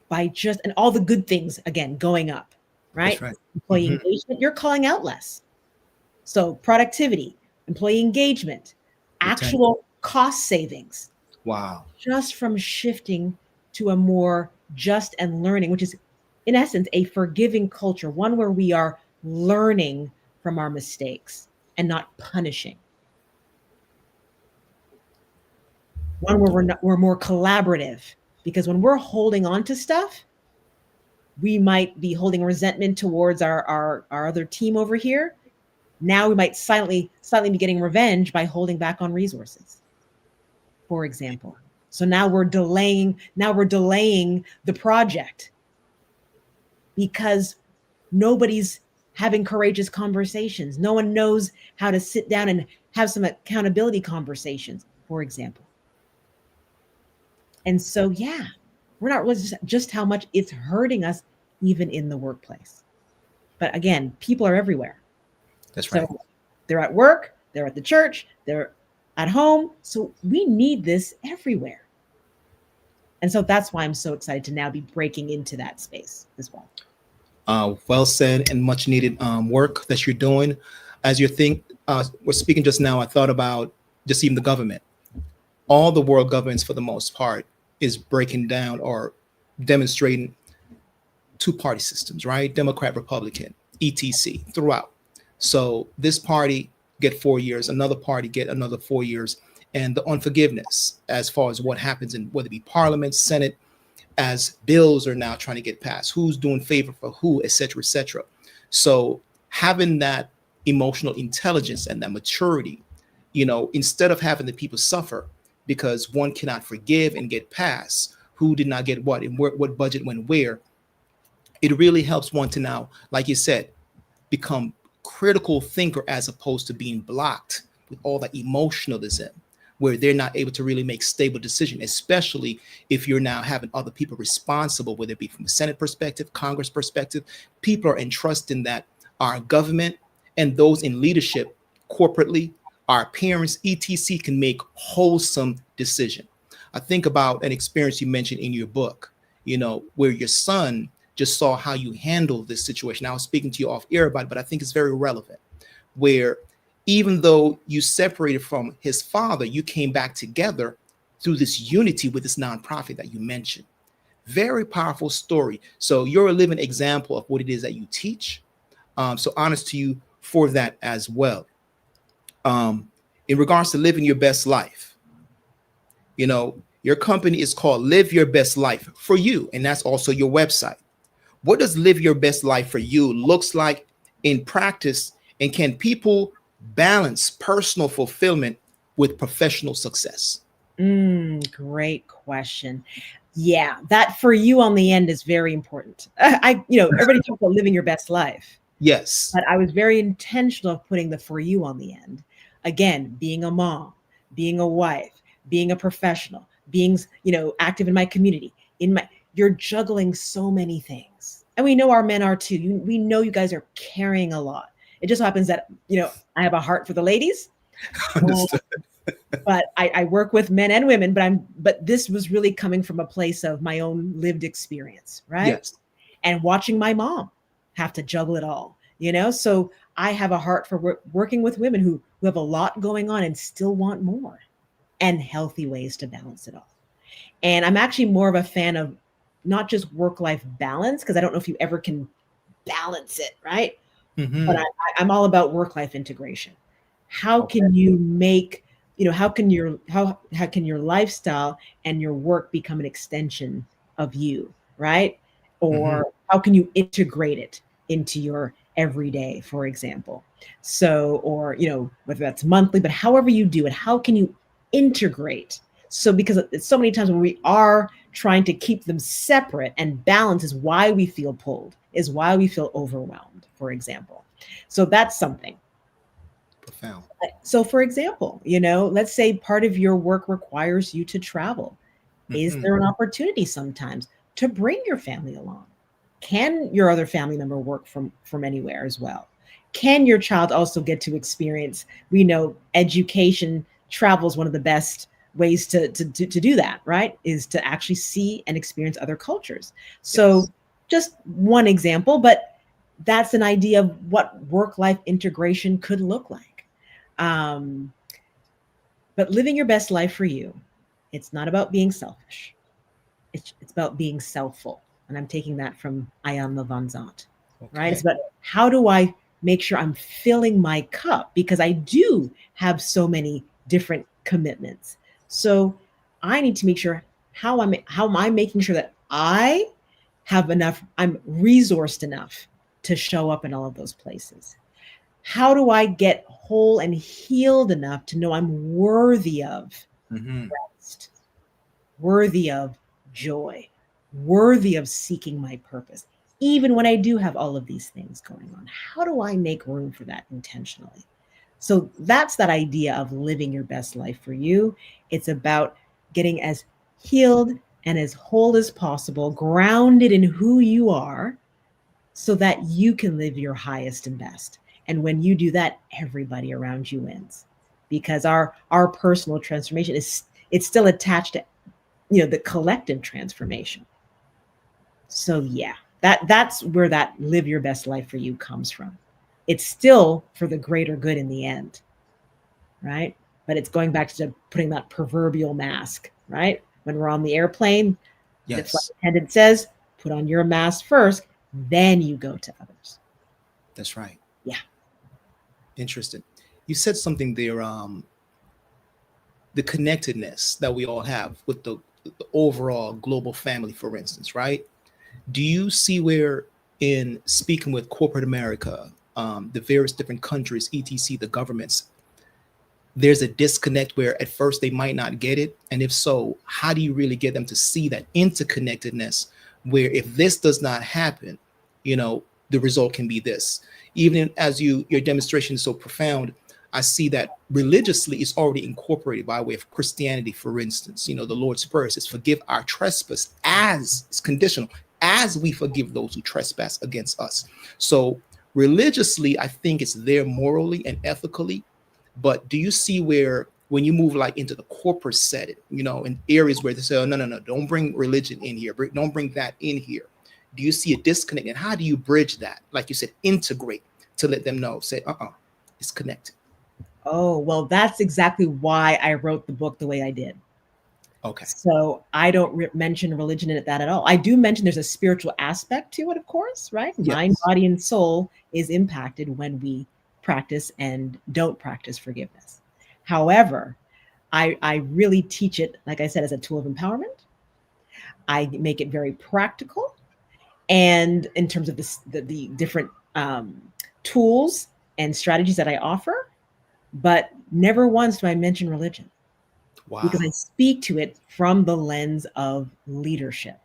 by just, and all the good things, again, going up, right? That's right. Employee engagement, you're calling out less. So productivity, employee engagement, actual cost savings. Wow. Just from shifting to a more just and learning, which is in essence a forgiving culture, one where we are learning from our mistakes and not punishing. One where we're more collaborative, because when we're holding on to stuff, we might be holding resentment towards our other team over here. Now we might silently be getting revenge by holding back on resources, for example. So now we're delaying the project because nobody's having courageous conversations. No one knows how to sit down and have some accountability conversations, for example. And so, yeah, we're not really just how much it's hurting us even in the workplace. But again, people are everywhere. That's right. So they're at work, they're at the church, they're at home. So we need this everywhere. And so that's why I'm so excited to now be breaking into that space as well. Well said, and much needed work that you're doing. As you think, we're speaking just now, I thought about just even the government. All the world governments, for the most part, is breaking down or demonstrating two-party systems, right? Democrat, Republican, etc. throughout. So this party get 4 years, another party get another 4 years, and the unforgiveness as far as what happens in whether it be Parliament, Senate, as bills are now trying to get passed, who's doing favor for who, et cetera, et cetera. So having that emotional intelligence and that maturity, instead of having the people suffer because one cannot forgive and get past who did not get what and what budget went where, it really helps one to now, like you said, become critical thinker as opposed to being blocked with all that emotionalism where they're not able to really make stable decisions, especially if you're now having other people responsible, whether it be from a Senate perspective, Congress perspective. People are entrusting that our government and those in leadership corporately, our parents, etc., can make wholesome decision. I think about an experience you mentioned in your book, where your son just saw how you handled this situation. I was speaking to you off air about it, but I think it's very relevant, where even though you separated from his father, you came back together through this unity with this nonprofit that you mentioned. Very powerful story. So you're a living example of what it is that you teach. So honest to you for that as well. In regards to living your best life, your company is called Live Your Best Life for You, and that's also your website. What does live your best life for you looks like in practice, and can people balance personal fulfillment with professional success? Great question. Yeah, that for you on the end is very important. Everybody talks about living your best life. Yes. But I was very intentional of putting the for you on the end. Again, being a mom, being a wife, being a professional, being, active in my community, you're juggling so many things. And we know our men are too. We know you guys are carrying a lot. It just happens that, I have a heart for the ladies. Understood. But I work with men and women, but this was really coming from a place of my own lived experience, right? Yes. And watching my mom have to juggle it all, So I have a heart for working with women who have a lot going on and still want more, and healthy ways to balance it all. And I'm actually more of a fan of not just work-life balance, because I don't know if you ever can balance it, right? Mm-hmm. But I'm all about work-life integration. How can you make, how can your lifestyle and your work become an extension of you, right? Or how can you integrate it into your everyday, for example? So, or, whether that's monthly, but however you do it, how can you integrate? So, because it's so many times when we are trying to keep them separate, and balance is why we feel pulled, is why we feel overwhelmed, for example. So that's something profound. So for example, let's say part of your work requires you to travel. Is there an opportunity sometimes to bring your family along? Can your other family member work from anywhere as well? Can your child also get to experience, we know education, travel is one of the best ways to do that, right? Is to actually see and experience other cultures. So just one example, but that's an idea of what work-life integration could look like. But living your best life for you, it's not about being selfish. It's about being selfful. And I'm taking that from Ayan Levanzant, right? It's about how do I make sure I'm filling my cup, because I do have so many different commitments. So I need to make sure how am I making sure that I have enough, I'm resourced enough to show up in all of those places. How do I get whole and healed enough to know I'm worthy of rest, worthy of joy, worthy of seeking my purpose, even when I do have all of these things going on? How do I make room for that intentionally? So that's that idea of living your best life for you. It's about getting as healed and as whole as possible, grounded in who you are, so that you can live your highest and best. And when you do that, everybody around you wins, because our personal transformation it's still attached to, the collective transformation. So yeah, that's where that live your best life for you comes from. It's still for the greater good in the end, right? But it's going back to putting that proverbial mask, right? When we're on the airplane, the flight attendant says, put on your mask first, then you go to others. That's right. Yeah. Interesting. You said something there, the connectedness that we all have with the overall global family, for instance, right? Do you see where, in speaking with corporate America, the various different countries, etc., the governments, there's a disconnect where at first they might not get it? And if so, how do you really get them to see that interconnectedness, where if this does not happen, the result can be this? Even as your demonstration is so profound, I see that religiously it's already incorporated by way of Christianity. For instance, the Lord's Prayer says, forgive our trespass, as it's conditional, as we forgive those who trespass against us. So religiously, I think it's there morally and ethically. But do you see where, when you move like into the corporate setting, in areas where they say, oh, no, don't bring religion in here, don't bring that in here? Do you see a disconnect? And how do you bridge that? Like you said, integrate to let them know, say, it's connected. Oh, well, that's exactly why I wrote the book the way I did. Okay. So I don't mention religion in that at all. I do mention there's a spiritual aspect to it, of course, right? Yes. Mind, body, and soul is impacted when we practice and don't practice forgiveness. However, I really teach it, like I said, as a tool of empowerment. I make it very practical. And in terms of the different tools and strategies that I offer, but never once do I mention religion. Wow. Because I speak to it from the lens of leadership.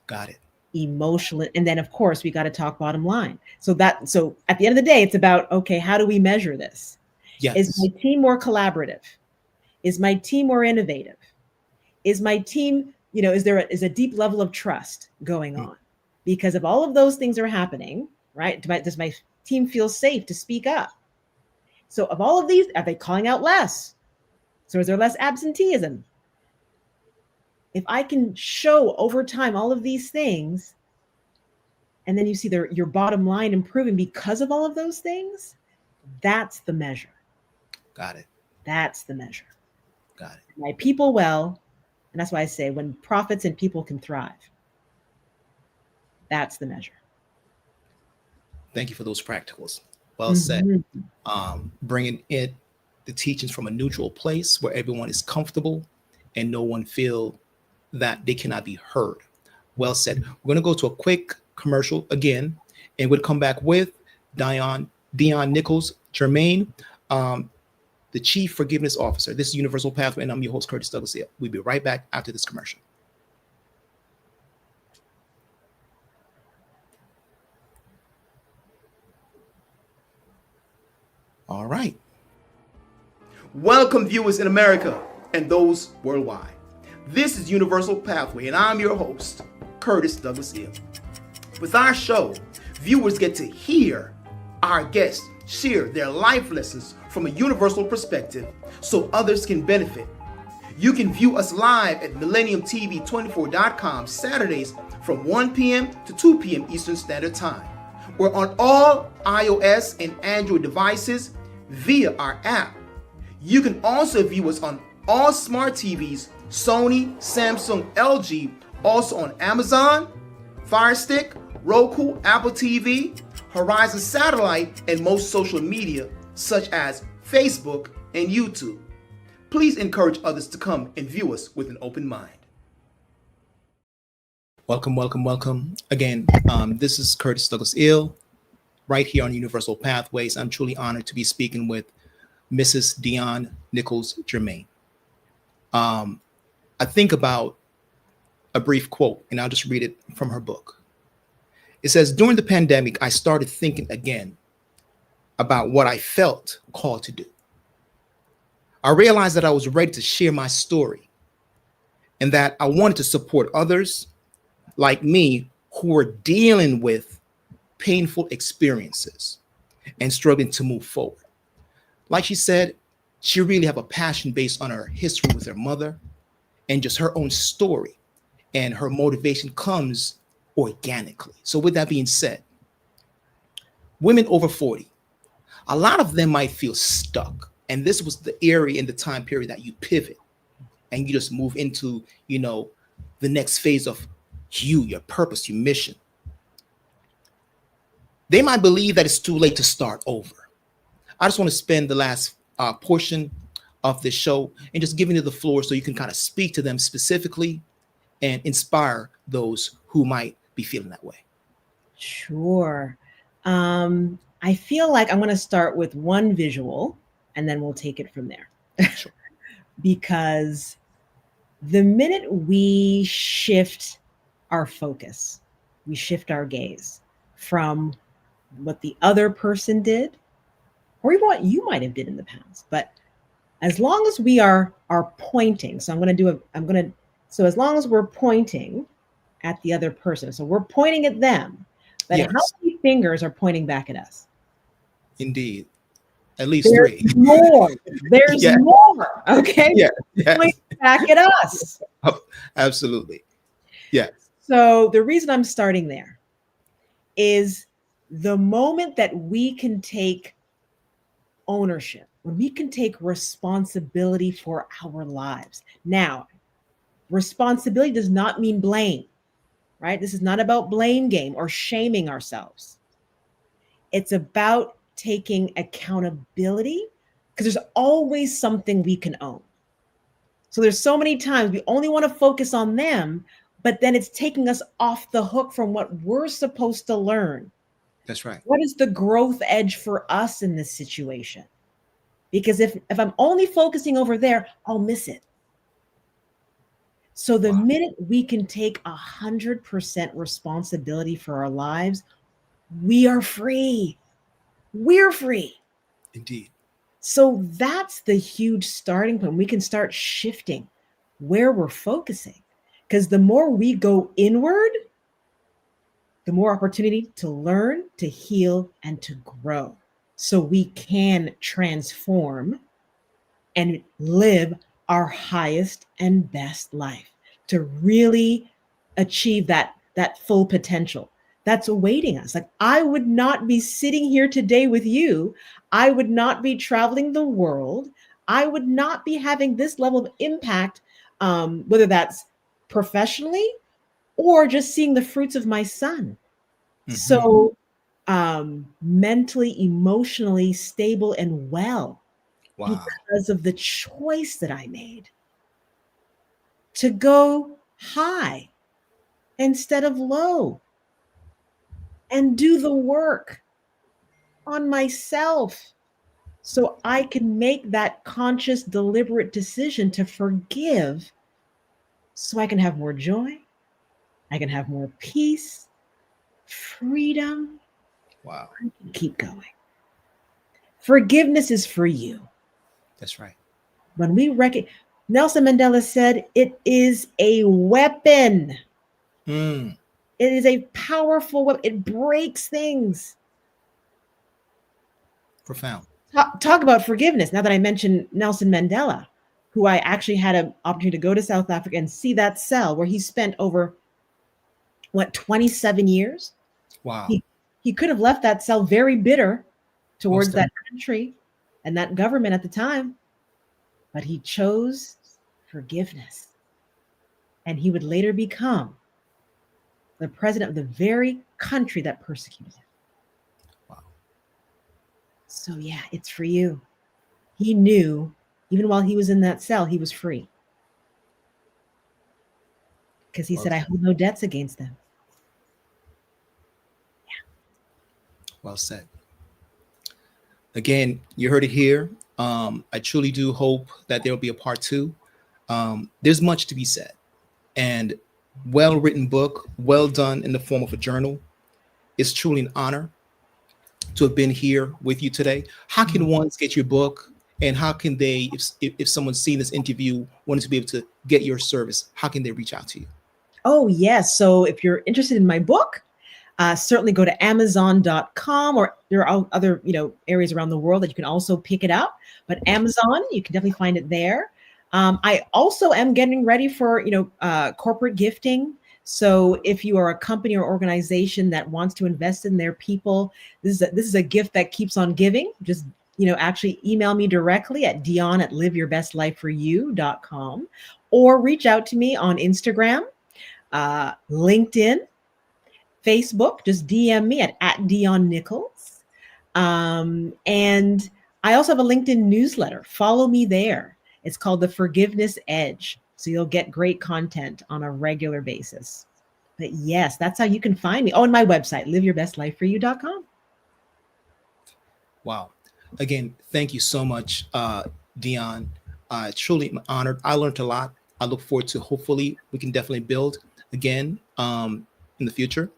Got it. Emotional. And then of course we got to talk bottom line. So at the end of the day, it's about, okay, how do we measure this? Yes. Is my team more collaborative? Is my team more innovative? Is my team, is there a deep level of trust going on? Because if all of those things are happening, right? Does my team feel safe to speak up? So of all of these, are they calling out less? So is there less absenteeism? If I can show over time all of these things, and then you see your bottom line improving because of all of those things, that's the measure. Got it. That's the measure. Got it. My people well, and that's why I say when profits and people can thrive, that's the measure. Thank you for those practicals. Well said. Bringing in the teachings from a neutral place where everyone is comfortable and no one feel that they cannot be heard. Well said. We're going to go to a quick commercial again, and we'll come back with Dionne Nicholls-Germain, the Chief Forgiveness Officer. This is Universal Pathway, and I'm your host, Curtis Douglas Hill. We'll be right back after this commercial. All right. Welcome, viewers in America and those worldwide. This is Universal Pathway, and I'm your host, Curtis Douglas Hill. With our show, viewers get to hear our guests share their life lessons from a universal perspective so others can benefit. You can view us live at MillenniumTV24.com Saturdays from 1 p.m. to 2 p.m. Eastern Standard Time. We're on all iOS and Android devices via our app. You can also view us on all smart TVs, Sony, Samsung, LG, also on Amazon, Fire Stick, Roku, Apple TV, Horizon Satellite, and most social media such as Facebook and YouTube. Please encourage others to come and view us with an open mind. Welcome, welcome, welcome. Again, this is Curtis Douglas Hill, right here on Universal Pathways. I'm truly honored to be speaking with Mrs. Dionne Nicholls-Germain. I think about a brief quote, and I'll just read it from her book. It says, during the pandemic, I started thinking again about what I felt called to do. I realized that I was ready to share my story and that I wanted to support others like me who were dealing with painful experiences and struggling to move forward. Like she said, she really have a passion based on her history with her mother and just her own story, and her motivation comes organically. So with that being said, women over 40, a lot of them might feel stuck. And this was the area in the time period that you pivot and you just move into, the next phase of your purpose, your mission. they might believe that it's too late to start over. I just want to spend the last portion of this show and just giving you the floor so you can kind of speak to them specifically and inspire those who might be feeling that way. Sure. I feel like I'm going to start with one visual and then we'll take it from there. Sure. Because the minute we shift our focus, we shift our gaze from what the other person did, or even what you might have did in the past. But as long as we are pointing, so so as long as we're pointing at the other person, so we're pointing at them, but Yes. how many fingers are pointing back at us? Indeed. At least There's 3. more. There's Yeah. more. Okay. Yeah. Yes. Pointing back at us. Oh, absolutely. Yes. So the reason I'm starting there is the moment that we can take ownership, when we can take responsibility for our lives. Now, responsibility does not mean blame, right? This is not about blame game or shaming ourselves. It's about taking accountability, because there's always something we can own. So there's so many times we only want to focus on them, but then it's taking us off the hook from what we're supposed to learn. That's right. What is the growth edge for us in this situation? Because if I'm only focusing over there, I'll miss it. So the minute we can take 100% responsibility for our lives, we are free. We're free. Indeed. So that's the huge starting point. We can start shifting where we're focusing, because the more we go inward, the more opportunity to learn, to heal, and to grow. So we can transform and live our highest and best life, to really achieve that full potential that's awaiting us. Like, I would not be sitting here today with you. I would not be traveling the world. I would not be having this level of impact, whether that's professionally or just seeing the fruits of my son. Mm-hmm. So mentally, emotionally stable and well. Wow. Because of the choice that I made to go high instead of low and do the work on myself so I can make that conscious, deliberate decision to forgive, so I can have more joy, I can have more peace, freedom. Wow. I can keep going. Forgiveness is for you. That's right. When we Nelson Mandela said, it is a weapon. It is a powerful weapon. It breaks things. Profound. Talk about forgiveness. Now that I mentioned Nelson Mandela, who I actually had an opportunity to go to South Africa and see that cell where he spent over, 27 years? Wow. He could have left that cell very bitter towards that country and that government at the time, but he chose forgiveness. And he would later become the president of the very country that persecuted him. Wow. So yeah, it's for you. He knew, even while he was in that cell, he was free. Because he said, I hold no debts against them. Yeah. Well said. Again, you heard it here. I truly do hope that there will be a part 2. There's much to be said. And well-written book, well done in the form of a journal. It's truly an honor to have been here with you today. How can one get your book, and how can they, if someone's seen this interview, wanted to be able to get your service, how can they reach out to you? Oh, yes. So if you're interested in my book, certainly go to Amazon.com, or there are other, areas around the world that you can also pick it up. But Amazon, you can definitely find it there. I also am getting ready for, corporate gifting. So if you are a company or organization that wants to invest in their people, this is a gift that keeps on giving. Just, actually email me directly at Dionne@liveyourbestlifeforyou.com, or reach out to me on Instagram, LinkedIn, Facebook, just DM me at Dionne Nicholls. And I also have a LinkedIn newsletter. Follow me there. It's called The Forgiveness Edge. So you'll get great content on a regular basis. But yes, that's how you can find me. Oh, and my website, liveyourbestlifeforyou.com. Wow. Again, thank you so much, Dionne. Truly honored. I learned a lot. I look forward to, hopefully we can definitely build again in the future.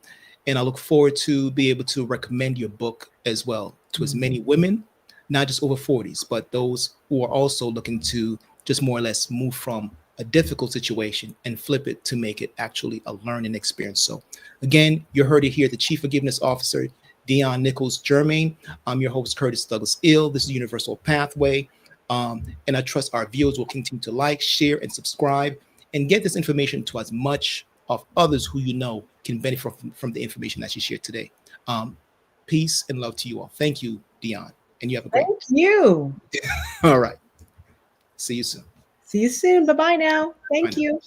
And I look forward to be able to recommend your book as well to as many women, not just over 40s, but those who are also looking to just more or less move from a difficult situation and flip it to make it actually a learning experience. So again, you heard it here, the Chief Forgiveness Officer, Dionne Nicholls-Germain. I'm your host, Curtis Douglas Ill. This is Universal Pathway. And I trust our viewers will continue to like, share, and subscribe and get this information to as much of others who you know can benefit from the information that you shared today. Peace and love to you all. Thank you, Dionne. And you have a great Thank you. All right. See you soon. See you soon. Bye-bye now. Thank you.